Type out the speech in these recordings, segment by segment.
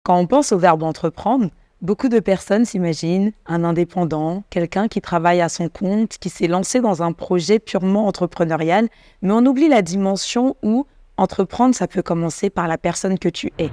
Quand on pense au verbe entreprendre, beaucoup de personnes s'imaginent un indépendant, quelqu'un qui travaille à son compte, qui s'est lancé dans un projet purement entrepreneurial, mais on oublie la dimension où entreprendre, ça peut commencer par la personne que tu es.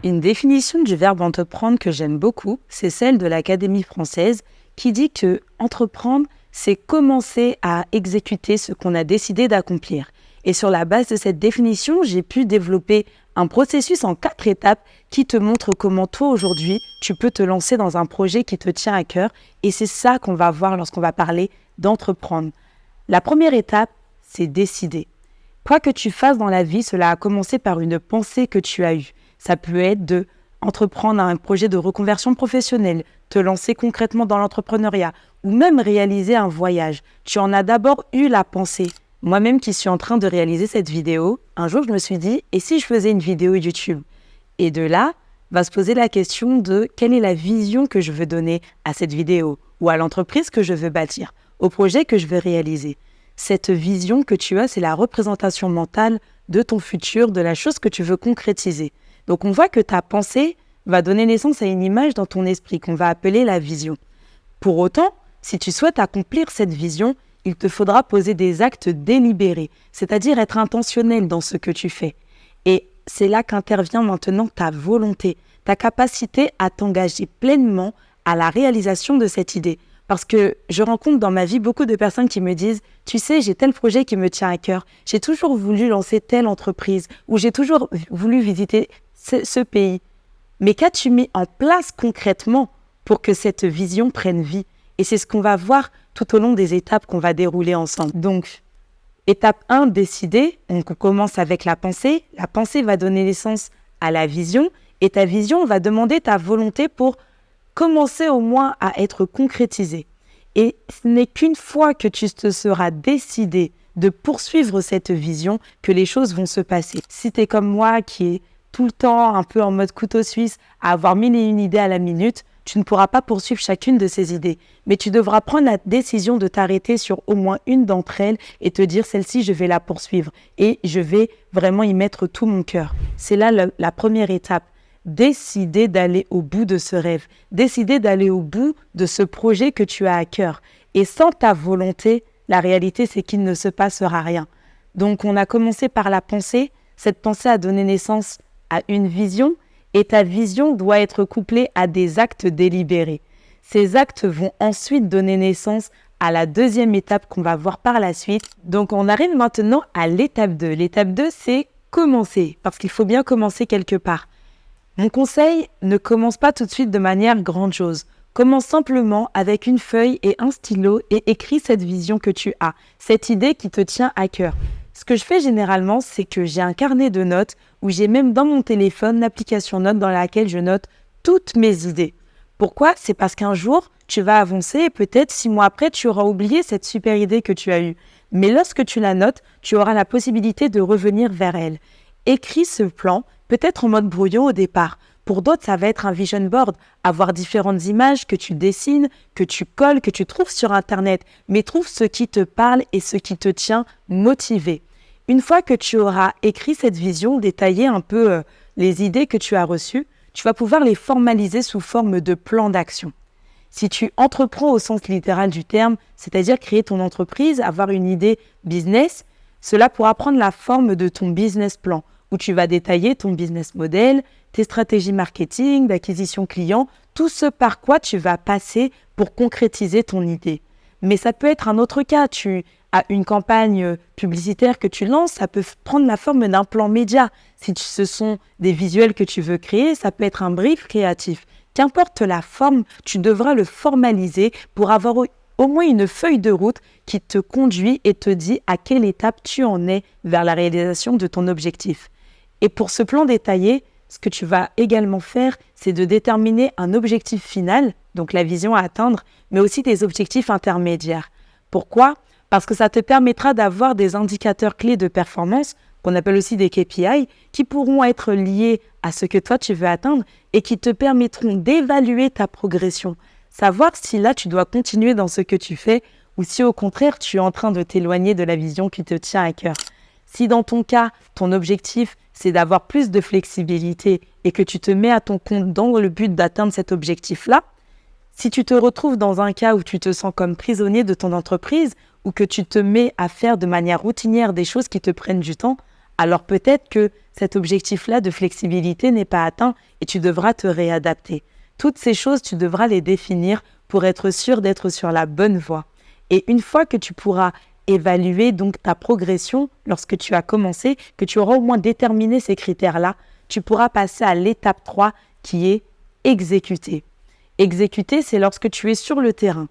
Une définition du verbe entreprendre que j'aime beaucoup, c'est celle de l'Académie française qui dit que entreprendre, c'est commencer à exécuter ce qu'on a décidé d'accomplir. Et sur la base de cette définition, j'ai pu développer un processus en 4 étapes qui te montre comment toi aujourd'hui, tu peux te lancer dans un projet qui te tient à cœur. Et c'est ça qu'on va voir lorsqu'on va parler d'entreprendre. La première étape, c'est décider. Quoi que tu fasses dans la vie, cela a commencé par une pensée que tu as eue. Ça peut être de entreprendre un projet de reconversion professionnelle, te lancer concrètement dans l'entrepreneuriat ou même réaliser un voyage. Tu en as d'abord eu la pensée. Moi-même qui suis en train de réaliser cette vidéo, un jour je me suis dit, et si je faisais une vidéo YouTube? Et de là, va se poser la question de quelle est la vision que je veux donner à cette vidéo ou à l'entreprise que je veux bâtir, au projet que je veux réaliser. Cette vision que tu as, c'est la représentation mentale de ton futur, de la chose que tu veux concrétiser. Donc, on voit que ta pensée va donner naissance à une image dans ton esprit qu'on va appeler la vision. Pour autant, si tu souhaites accomplir cette vision, il te faudra poser des actes délibérés, c'est-à-dire être intentionnel dans ce que tu fais. Et c'est là qu'intervient maintenant ta volonté, ta capacité à t'engager pleinement à la réalisation de cette idée. Parce que je rencontre dans ma vie beaucoup de personnes qui me disent « Tu sais, j'ai tel projet qui me tient à cœur. J'ai toujours voulu lancer telle entreprise ou j'ai toujours voulu visiter ce pays. » Mais qu'as-tu mis en place concrètement pour que cette vision prenne vie? Et c'est ce qu'on va voir tout au long des étapes qu'on va dérouler ensemble. Donc, étape 1, décider. Donc, on commence avec la pensée. La pensée va donner naissance à la vision. Et ta vision va demander ta volonté pour commencer au moins à être concrétisée. Et ce n'est qu'une fois que tu te seras décidé de poursuivre cette vision que les choses vont se passer. Si tu es comme moi qui est tout le temps un peu en mode couteau suisse à avoir 1001 idées à la minute, tu ne pourras pas poursuivre chacune de ces idées. Mais tu devras prendre la décision de t'arrêter sur au moins une d'entre elles et te dire celle-ci, je vais la poursuivre et je vais vraiment y mettre tout mon cœur. C'est là la première étape. Décider d'aller au bout de ce rêve, décider d'aller au bout de ce projet que tu as à cœur. Et sans ta volonté, la réalité, c'est qu'il ne se passera rien. Donc, on a commencé par la pensée. Cette pensée a donné naissance à une vision et ta vision doit être couplée à des actes délibérés. Ces actes vont ensuite donner naissance à la deuxième étape qu'on va voir par la suite. Donc, on arrive maintenant à l'étape 2. L'étape 2, c'est commencer, parce qu'il faut bien commencer quelque part. Mon conseil, ne commence pas tout de suite de manière grandiose. Commence simplement avec une feuille et un stylo et écris cette vision que tu as, cette idée qui te tient à cœur. Ce que je fais généralement, c'est que j'ai un carnet de notes où j'ai même dans mon téléphone l'application Notes dans laquelle je note toutes mes idées. Pourquoi? C'est parce qu'un jour, tu vas avancer et peut-être 6 mois après, tu auras oublié cette super idée que tu as eue. Mais lorsque tu la notes, tu auras la possibilité de revenir vers elle. Écris ce plan, peut-être en mode brouillon au départ. Pour d'autres, ça va être un vision board, avoir différentes images que tu dessines, que tu colles, que tu trouves sur Internet, mais trouve ce qui te parle et ce qui te tient motivé. Une fois que tu auras écrit cette vision, détaillé un peu les idées que tu as reçues, tu vas pouvoir les formaliser sous forme de plan d'action. Si tu entreprends au sens littéral du terme, c'est-à-dire créer ton entreprise, avoir une idée business, cela pourra prendre la forme de ton business plan, où tu vas détailler ton business model, tes stratégies marketing, d'acquisition client, tout ce par quoi tu vas passer pour concrétiser ton idée. Mais ça peut être un autre cas, tu as une campagne publicitaire que tu lances, ça peut prendre la forme d'un plan média. Si ce sont des visuels que tu veux créer, ça peut être un brief créatif. Qu'importe la forme, tu devras le formaliser pour avoir au moins une feuille de route qui te conduit et te dit à quelle étape tu en es vers la réalisation de ton objectif. Et pour ce plan détaillé, ce que tu vas également faire, c'est de déterminer un objectif final, donc la vision à atteindre, mais aussi des objectifs intermédiaires. Pourquoi ? Parce que ça te permettra d'avoir des indicateurs clés de performance, qu'on appelle aussi des KPI, qui pourront être liés à ce que toi tu veux atteindre et qui te permettront d'évaluer ta progression. Savoir si là tu dois continuer dans ce que tu fais ou si au contraire tu es en train de t'éloigner de la vision qui te tient à cœur. Si dans ton cas, ton objectif c'est d'avoir plus de flexibilité et que tu te mets à ton compte dans le but d'atteindre cet objectif-là, si tu te retrouves dans un cas où tu te sens comme prisonnier de ton entreprise ou que tu te mets à faire de manière routinière des choses qui te prennent du temps, alors peut-être que cet objectif-là de flexibilité n'est pas atteint et tu devras te réadapter. Toutes ces choses, tu devras les définir pour être sûr d'être sur la bonne voie. Et une fois que tu pourras évaluer donc ta progression lorsque tu as commencé, que tu auras au moins déterminé ces critères-là, tu pourras passer à l'étape 3 qui est exécuter. Exécuter, c'est lorsque tu es sur le terrain.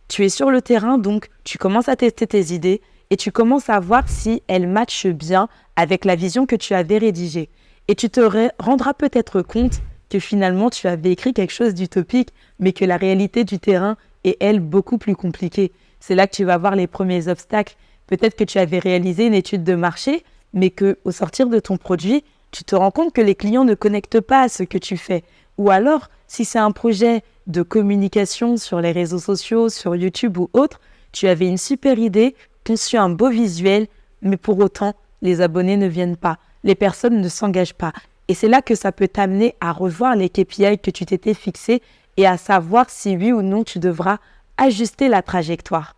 Tu es sur le terrain, donc tu commences à tester tes idées et tu commences à voir si elles matchent bien avec la vision que tu avais rédigée. Et tu te rendras peut-être compte que finalement tu avais écrit quelque chose d'utopique, mais que la réalité du terrain est, elle, beaucoup plus compliquée. C'est là que tu vas voir les premiers obstacles. Peut-être que tu avais réalisé une étude de marché, mais qu'au sortir de ton produit, tu te rends compte que les clients ne connectent pas à ce que tu fais. Ou alors, si c'est un projet de communication sur les réseaux sociaux, sur YouTube ou autre, tu avais une super idée, conçu un beau visuel, mais pour autant, les abonnés ne viennent pas, les personnes ne s'engagent pas. Et c'est là que ça peut t'amener à revoir les KPI que tu t'étais fixés et à savoir si oui ou non tu devras ajuster la trajectoire.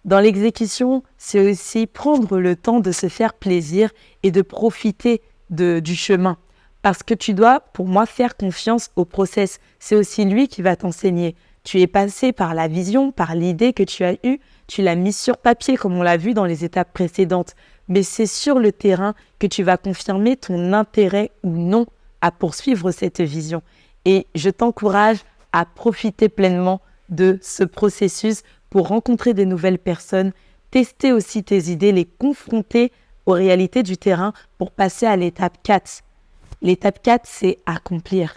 Dans l'exécution, c'est aussi prendre le temps de se faire plaisir et de profiter du chemin. Parce que tu dois, pour moi, faire confiance au process. C'est aussi lui qui va t'enseigner. Tu es passé par la vision, par l'idée que tu as eue, tu l'as mise sur papier comme on l'a vu dans les étapes précédentes. Mais c'est sur le terrain que tu vas confirmer ton intérêt ou non à poursuivre cette vision. Et je t'encourage à profiter pleinement de ce processus pour rencontrer des nouvelles personnes, tester aussi tes idées, les confronter aux réalités du terrain pour passer à l'étape 4. L'étape 4, c'est accomplir.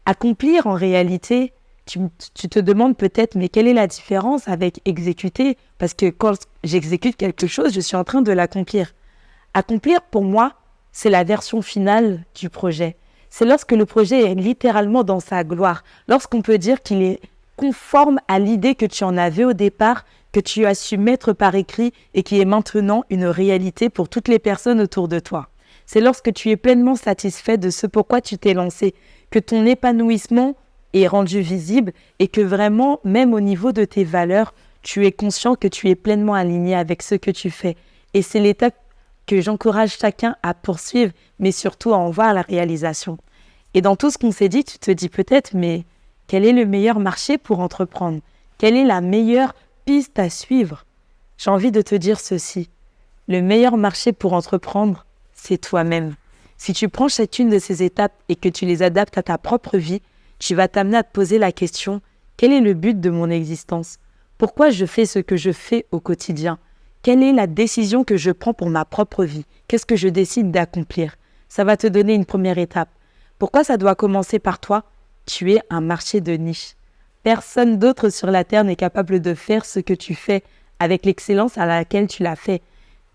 Accomplir, en réalité, tu te demandes peut-être, mais quelle est la différence avec exécuter ? Parce que quand j'exécute quelque chose, je suis en train de l'accomplir. Accomplir, pour moi, c'est la version finale du projet. C'est lorsque le projet est littéralement dans sa gloire, lorsqu'on peut dire qu'il est conforme à l'idée que tu en avais au départ, que tu as su mettre par écrit et qui est maintenant une réalité pour toutes les personnes autour de toi. C'est lorsque tu es pleinement satisfait de ce pourquoi tu t'es lancé, que ton épanouissement est rendu visible et que vraiment, même au niveau de tes valeurs, tu es conscient que tu es pleinement aligné avec ce que tu fais. Et c'est l'étape que j'encourage chacun à poursuivre, mais surtout à en voir la réalisation. Et dans tout ce qu'on s'est dit, tu te dis peut-être, mais quel est le meilleur marché pour entreprendre ? Quelle est la meilleure piste à suivre ? J'ai envie de te dire ceci. Le meilleur marché pour entreprendre, c'est toi-même. Si tu prends chacune de ces étapes et que tu les adaptes à ta propre vie, tu vas t'amener à te poser la question, quel est le but de mon existence ? Pourquoi je fais ce que je fais au quotidien ? Quelle est la décision que je prends pour ma propre vie ? Qu'est-ce que je décide d'accomplir ? Ça va te donner une première étape. Pourquoi ça doit commencer par toi ? Tu es un marché de niche. Personne d'autre sur la Terre n'est capable de faire ce que tu fais avec l'excellence à laquelle tu l'as fait.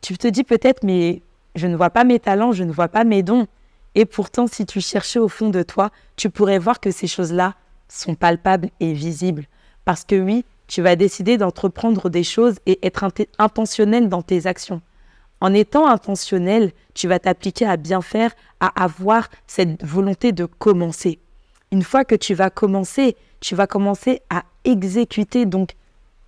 Tu te dis peut-être, mais je ne vois pas mes talents, je ne vois pas mes dons. Et pourtant, si tu cherchais au fond de toi, tu pourrais voir que ces choses-là sont palpables et visibles. Parce que oui, tu vas décider d'entreprendre des choses et être intentionnel dans tes actions. En étant intentionnel, tu vas t'appliquer à bien faire, à avoir cette volonté de commencer. Une fois que tu vas commencer à exécuter donc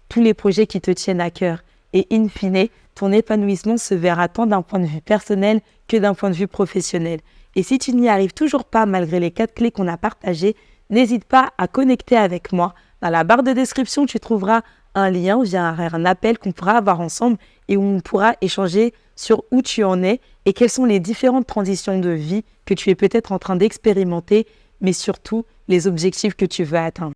tous les projets qui te tiennent à cœur. Et in fine, ton épanouissement se verra tant d'un point de vue personnel que d'un point de vue professionnel. Et si tu n'y arrives toujours pas malgré les 4 clés qu'on a partagées, n'hésite pas à connecter avec moi. Dans la barre de description, tu trouveras un lien via un appel qu'on pourra avoir ensemble et où on pourra échanger sur où tu en es et quelles sont les différentes transitions de vie que tu es peut-être en train d'expérimenter, mais surtout les objectifs que tu veux atteindre.